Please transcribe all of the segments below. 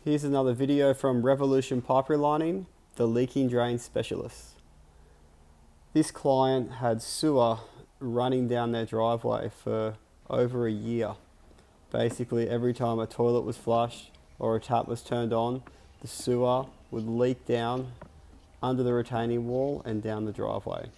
Here's another video from Revolution Pipe Relining, the leaking drain specialist. This client had sewer running down their driveway for over a year. Basically, every time a toilet was flushed or a tap was turned on, the sewer would leak down under the retaining wall and down the driveway.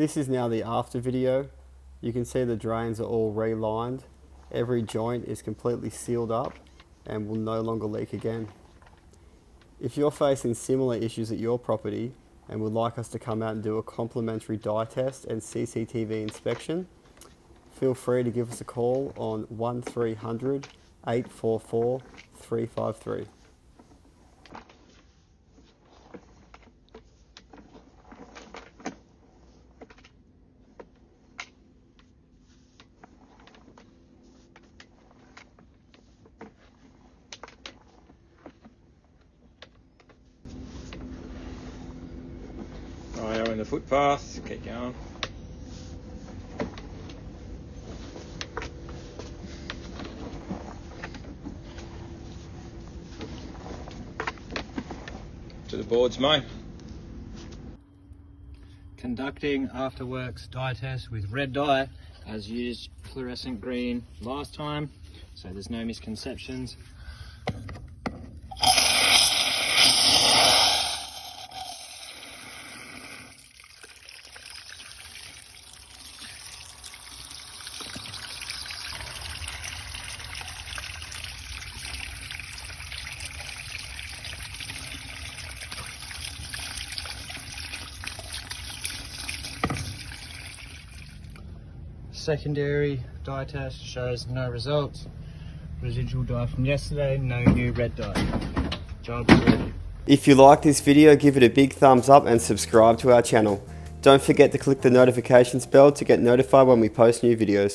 This is now the after video. You can see the drains are all relined. Every joint is completely sealed up and will no longer leak again. If you're facing similar issues at your property and would like us to come out and do a complimentary dye test and CCTV inspection, feel free to give us a call on 1300 844 353. Right, in the footpath, keep going. To the boards, mate. Conducting afterworks dye test with red dye, as used fluorescent green last time, so there's no misconceptions. Secondary dye test shows no results. Residual dye from yesterday, no new red dye. Job ready. If you like this video, give it a big thumbs up and subscribe to our channel. Don't forget to click the notifications bell to get notified when we post new videos.